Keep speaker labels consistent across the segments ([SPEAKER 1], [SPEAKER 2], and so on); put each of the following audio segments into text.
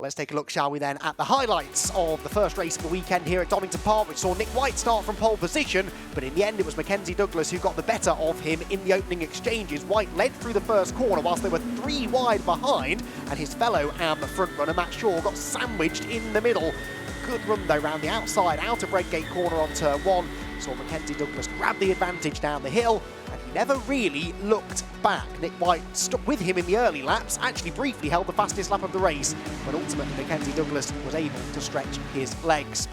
[SPEAKER 1] Let's take a look, shall we then, at the highlights of the first race of the weekend here at Donington Park, which saw Nick White start from pole position, but in the end it was Mckenzie Douglass who got the better of him in the opening exchanges. White led through the first corner whilst they were 3 wide behind, and his fellow AM front runner Matt Shaw got sandwiched in the middle. Good run though round the outside, out of Redgate corner on turn 1. Saw Mckenzie Douglass grab the advantage down the hill, and he never really looked back. Nick White stuck with him in the early laps, actually briefly held the fastest lap of the race, but ultimately Mckenzie Douglass was able to stretch his legs.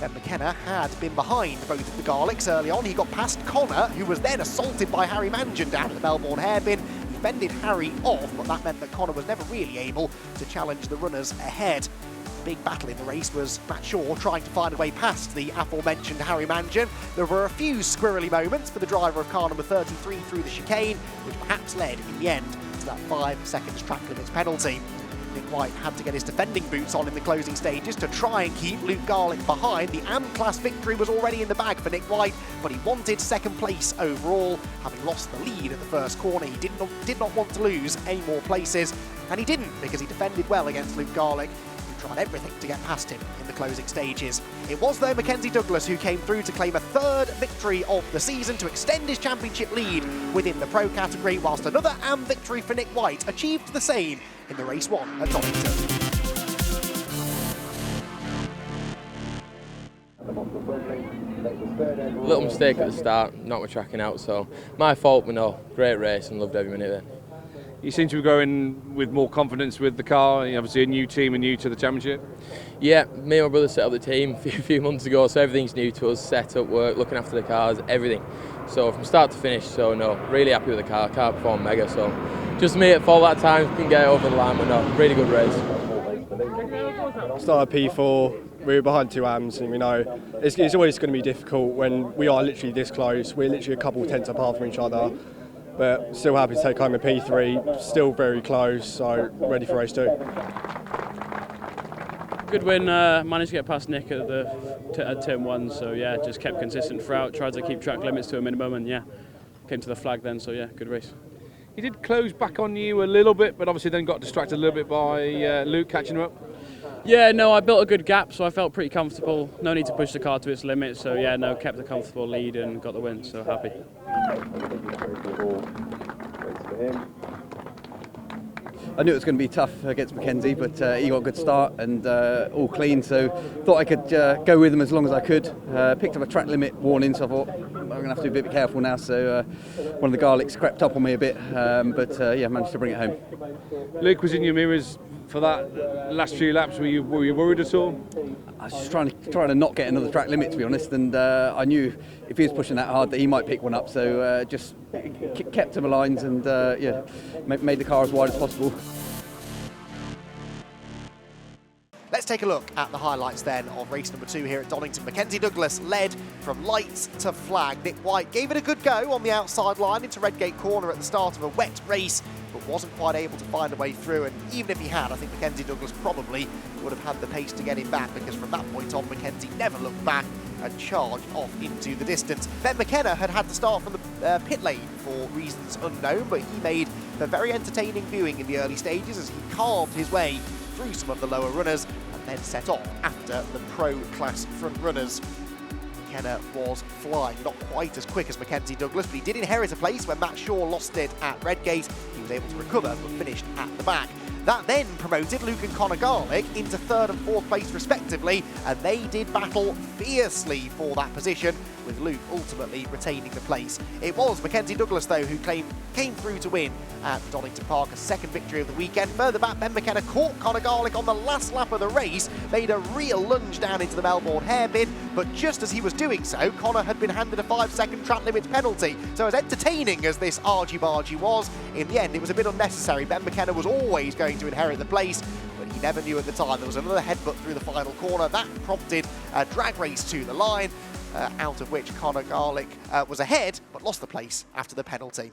[SPEAKER 1] Ben McKenna had been behind both of the Garlicks early on. He got past Conner, who was then assaulted by Harry Mangan down at the Melbourne hairpin. He fended Harry off, but that meant that Conner was never really able to challenge the runners ahead. Big battle in the race was Matt Shaw trying to find a way past the aforementioned Harry Mangan. There were a few squirrely moments for the driver of car number 33 through the chicane, which perhaps led in the end to that 5 seconds track limits penalty. Nick White had to get his defending boots on in the closing stages to try and keep Luke Garlick behind. The AM class victory was already in the bag for Nick White, but he wanted second place overall. Having lost the lead at the first corner, he did not want to lose any more places, and he didn't, because he defended well against Luke Garlick, who tried everything to get past him in the closing stages. It was though Mckenzie Douglass who came through to claim a 3rd victory of the season to extend his championship lead within the pro category, whilst another AM victory for Nick White achieved the same in the race 1 at Donington.
[SPEAKER 2] Little mistake at the start, not my tracking out, so my fault, but no, great race and loved every minute of it.
[SPEAKER 3] You seem to be going with more confidence with the car, obviously a new team and new to the championship.
[SPEAKER 2] Yeah, me and my brother set up the team a few months ago, so everything's new to us, set up, work, looking after the cars, everything. So from start to finish, so no, really happy with the car performed mega, so just me at fault that time, couldn't get it over the line, but no, really good race.
[SPEAKER 4] Started P4, we were behind 2 AMs, and we know it's always going to be difficult when we are literally this close. We're literally a couple of tenths apart from each other, but still happy to take home a P3, still very close, so ready for race 2.
[SPEAKER 5] Good win, managed to get past Nick at turn 1, so yeah, just kept consistent throughout, tried to keep track limits to a minimum, and yeah, came to the flag then, so yeah, good race.
[SPEAKER 3] He did close back on you a little bit, but obviously then got distracted a little bit by Luke catching him up.
[SPEAKER 5] Yeah, no, I built a good gap, so I felt pretty comfortable. No need to push the car to its limit, so yeah, no, kept a comfortable lead and got the win, so happy.
[SPEAKER 6] I knew it was going to be tough against Mckenzie, but he got a good start and all clean, so thought I could go with him as long as I could. Picked up a track limit warning, so I thought I'm going to have to be a bit careful now, so one of the Garlicks crept up on me a bit, but yeah, managed to bring it home.
[SPEAKER 3] Luke was in your mirrors for that last few laps. Were you worried at all?
[SPEAKER 6] I was just trying to not get another track limit, to be honest, and I knew if he was pushing that hard that he might pick one up, so just kept to my lines and yeah, made the car as wide as possible.
[SPEAKER 1] Let's take a look at the highlights then of race number 2 here at Donington. Mckenzie Douglass led from lights to flag. Nick White gave it a good go on the outside line into Redgate corner at the start of a wet race, but wasn't quite able to find a way through, and even if he had, I think Mckenzie Douglass probably would have had the pace to get him back, because from that point on Mckenzie never looked back and charged off into the distance. Ben McKenna had to start from the pit lane for reasons unknown, but he made a very entertaining viewing in the early stages as he carved his way through some of the lower runners and then set off after the pro class front runners. McKenna was flying, not quite as quick as Mckenzie Douglass, but he did inherit a place when Matt Shaw lost it at Redgate. He was able to recover but finished at the back. That then promoted Luke and Conner Garlick into 3rd and 4th place respectively, and they did battle fiercely for that position, with Luke ultimately retaining the place. It was Mckenzie Douglass though who came through to win at Donington Park, a 2nd victory of the weekend. Further back, Ben McKenna caught Conner Garlick on the last lap of the race, made a real lunge down into the Melbourne hairpin, but just as he was doing so, Conner had been handed a 5-second track limits penalty. So as entertaining as this argy-bargy was, in the end it was a bit unnecessary. Ben McKenna was always going to inherit the place, but he never knew at the time. There was another headbutt through the final corner that prompted a drag race to the line, out of which Conner Garlick was ahead but lost the place after the penalty.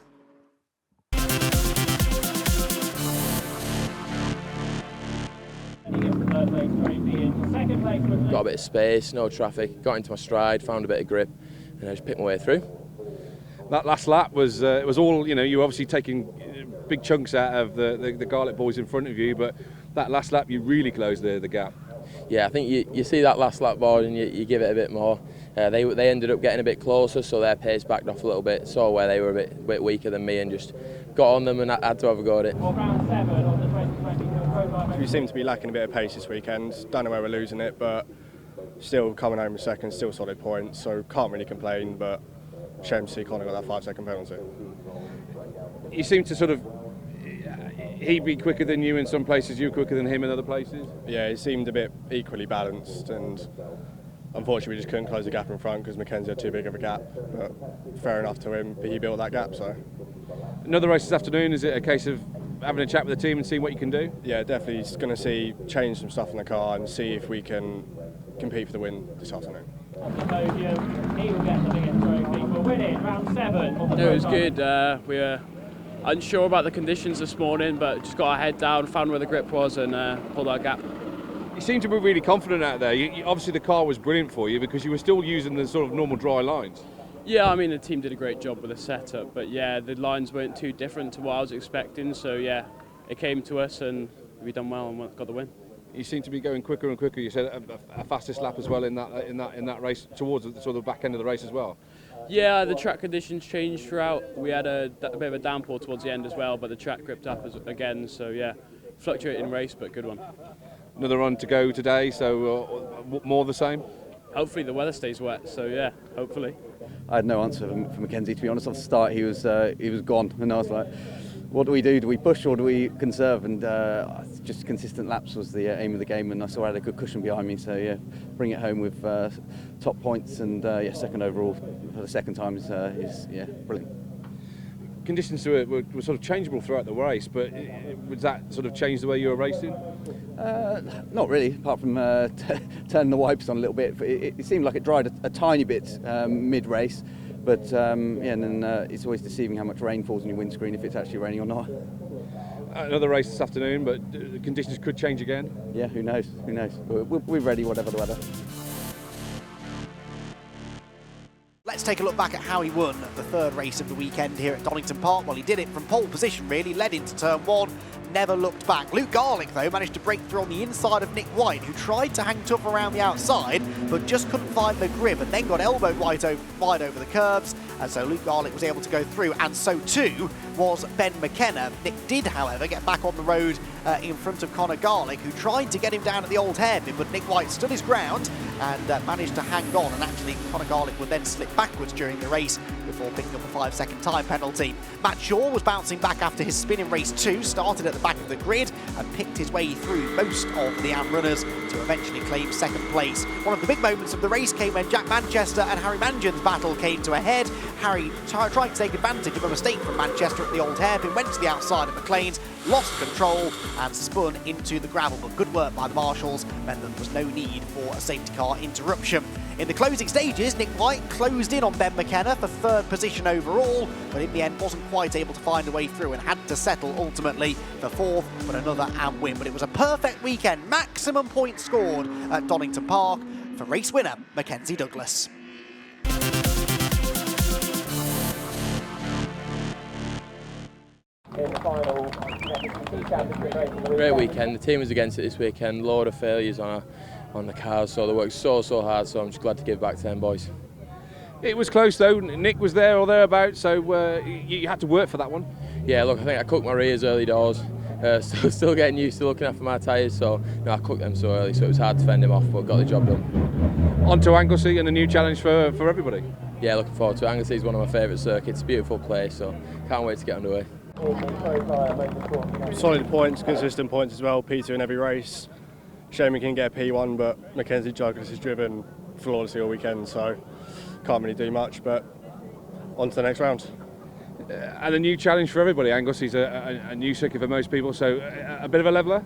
[SPEAKER 2] Got a bit of space, no traffic, got into my stride, found a bit of grip, and I just picked my way through.
[SPEAKER 3] That last lap was it was all, you were obviously taking big chunks out of the Garlick boys in front of you, but that last lap you really closed the gap.
[SPEAKER 2] Yeah, I think you see that last lap board and you give it a bit more. They ended up getting a bit closer, so their pace backed off a little bit. Saw where they were a bit weaker than me and just got on them and had to have a go at it.
[SPEAKER 4] We seem to be lacking a bit of pace this weekend. Don't know where we're losing it, but still coming home with second, still solid points, so can't really complain, but shame to see Conner got that 5-second penalty.
[SPEAKER 3] You seem to sort of, he'd be quicker than you in some places, you were quicker than him in other places?
[SPEAKER 4] Yeah, it seemed a bit equally balanced, and unfortunately we just couldn't close the gap in front because Mckenzie had too big of a gap, but fair enough to him, but he built that gap, so.
[SPEAKER 3] Another race this afternoon, is it a case of having a chat with the team and seeing what you can do?
[SPEAKER 4] Yeah, definitely going to change some stuff in the car and see if we can compete for the win this afternoon.
[SPEAKER 5] It was good. We were unsure about the conditions this morning, but just got our head down, found where the grip was and pulled our gap.
[SPEAKER 3] You seem to be really confident out there. Obviously the car was brilliant for you because you were still using the sort of normal dry lines.
[SPEAKER 5] Yeah, I mean the team did a great job with the setup, but yeah, the lines weren't too different to what I was expecting, so yeah, it came to us and we done well and got the win.
[SPEAKER 3] You seem to be going quicker and quicker. You said a fastest lap as well in that race towards the sort of back end of the race as well.
[SPEAKER 5] Yeah, the track conditions changed throughout. We had a bit of a downpour towards the end as well, but the track gripped up again, so yeah, fluctuating race, but good one.
[SPEAKER 3] Another run to go today, so more the same?
[SPEAKER 5] Hopefully the weather stays wet, so yeah, hopefully.
[SPEAKER 6] I had no answer for Mckenzie, to be honest. Off the start, he was gone, and I was like, what do we do? Do we push or do we conserve? And just consistent laps was the aim of the game, and I saw I had a good cushion behind me, so yeah, bring it home with top points and yeah, second overall for the second time is yeah, brilliant.
[SPEAKER 3] Conditions were sort of changeable throughout the race, but was that sort of change the way you were racing?
[SPEAKER 6] Not really, apart from turning the wipers on a little bit. It seemed like it dried a tiny bit mid-race, but yeah, and then it's always deceiving how much rain falls on your windscreen if it's actually raining or not.
[SPEAKER 3] Another race this afternoon, but the conditions could change again.
[SPEAKER 6] Yeah, who knows? Who knows? We're ready, whatever the weather.
[SPEAKER 1] Let's take a look back at how he won the third race of the weekend here at Donington Park. Well, he did it from pole position, really, led into turn one, never looked back. Luke Garlick, though, managed to break through on the inside of Nick White, who tried to hang tough around the outside, but just couldn't find the grip, and then got elbowed wide over the curbs, and so Luke Garlick was able to go through, and so too was Ben McKenna. Nick did, however, get back on the road in front of Conner Garlick, who tried to get him down at the old hairpin, but Nick White stood his ground and managed to hang on, and actually Conner Garlick would then slip backwards during the race before picking up a 5-second time penalty. Matt Shaw was bouncing back after his spin in race 2, started at the back of the grid and picked his way through most of the AM runners to eventually claim second place. One of the big moments of the race came when Jack Manchester and Harry Mangin's battle came to a head. Harry tried to take advantage of a mistake from Manchester at the old hairpin, went to the outside of McLean's, lost control and spun into the gravel, but good work by the marshals meant that there was no need for a safety car interruption. In the closing stages, Nick White closed in on Ben McKenna for third position overall, but in the end wasn't quite able to find a way through and had to settle ultimately for fourth, but another AM win. But it was a perfect weekend, maximum points scored at Donington Park for race winner Mckenzie Douglass.
[SPEAKER 2] Great weekend. The team was against it this weekend. Load of failures on the cars, so they worked so hard. So I'm just glad to give back to them boys.
[SPEAKER 3] It was close though. Nick was there or thereabouts, so you had to work for that one.
[SPEAKER 2] Yeah, look, I think I cooked my rears early doors. Still getting used to looking after my tyres, so I cooked them so early, so it was hard to fend him off, but got the job done.
[SPEAKER 3] On to Anglesey and a new challenge for everybody.
[SPEAKER 2] Yeah, looking forward to it. Anglesey is one of my favourite circuits. Beautiful place, so can't wait to get underway.
[SPEAKER 4] Solid points, consistent points as well, P2 in every race. Shame we can get a P1, but Mckenzie Douglass has driven flawlessly all weekend, so can't really do much, but on to the next round.
[SPEAKER 3] And a new challenge for everybody. Anglesey's a new circuit for most people, so a bit of a leveller?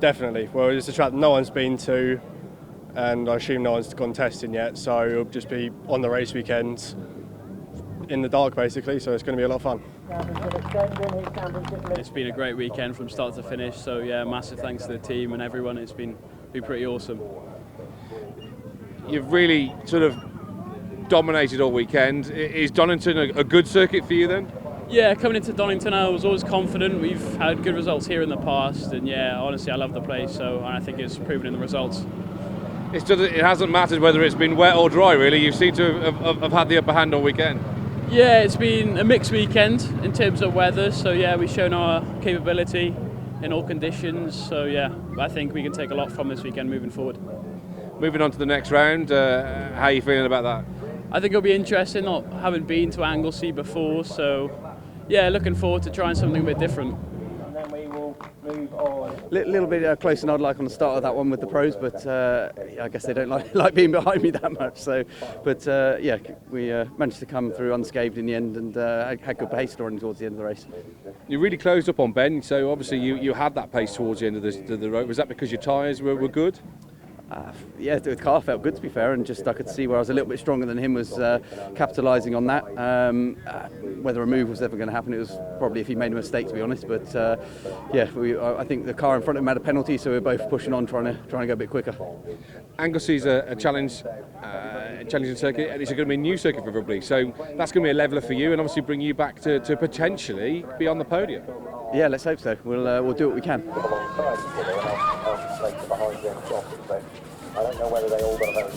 [SPEAKER 4] Definitely. Well, it's a track no one's been to, and I assume no one's gone testing yet, so it'll just be on the race weekend in the dark basically, so it's going to be a lot of fun.
[SPEAKER 5] It's been a great weekend from start to finish, so yeah, massive thanks to the team and everyone. It's been pretty awesome.
[SPEAKER 3] You've really sort of dominated all weekend. Is Donington a good circuit for you then?
[SPEAKER 5] Yeah, coming into Donington, I was always confident. We've had good results here in the past, and yeah, honestly, I love the place. So, and I think it's proven in the results.
[SPEAKER 3] It hasn't mattered whether it's been wet or dry, really. You seem to have had the upper hand all weekend.
[SPEAKER 5] Yeah, it's been a mixed weekend in terms of weather. So yeah, we've shown our capability in all conditions. So yeah, I think we can take a lot from this weekend moving forward.
[SPEAKER 3] Moving on to the next round, how are you feeling about that?
[SPEAKER 5] I think it'll be interesting, not having been to Anglesey before, so yeah, looking forward to trying something a bit different.
[SPEAKER 7] And then we will move on.
[SPEAKER 6] Little bit closer than I'd like on the start of that one with the pros, but I guess they don't like being behind me that much. So, but yeah, we managed to come through unscathed in the end, and had good pace running towards the end of the race.
[SPEAKER 3] You really closed up on Ben, so obviously you had that pace towards the end of the road. Was that because your tyres were good?
[SPEAKER 6] Yeah, the car felt good, to be fair, and just I could see where I was a little bit stronger than him, was capitalising on that. Whether a move was ever going to happen, it was probably if he made a mistake, to be honest. But yeah, I think the car in front of him had a penalty, so we're both pushing on, trying to go a bit quicker.
[SPEAKER 3] Anglesey's a challenging circuit, and it's going to be a new circuit for everybody, so that's going to be a leveller for you, and obviously bring you back to potentially be on the podium.
[SPEAKER 6] Yeah, let's hope so. We'll do what we can.
[SPEAKER 7] I don't know whether they all got a very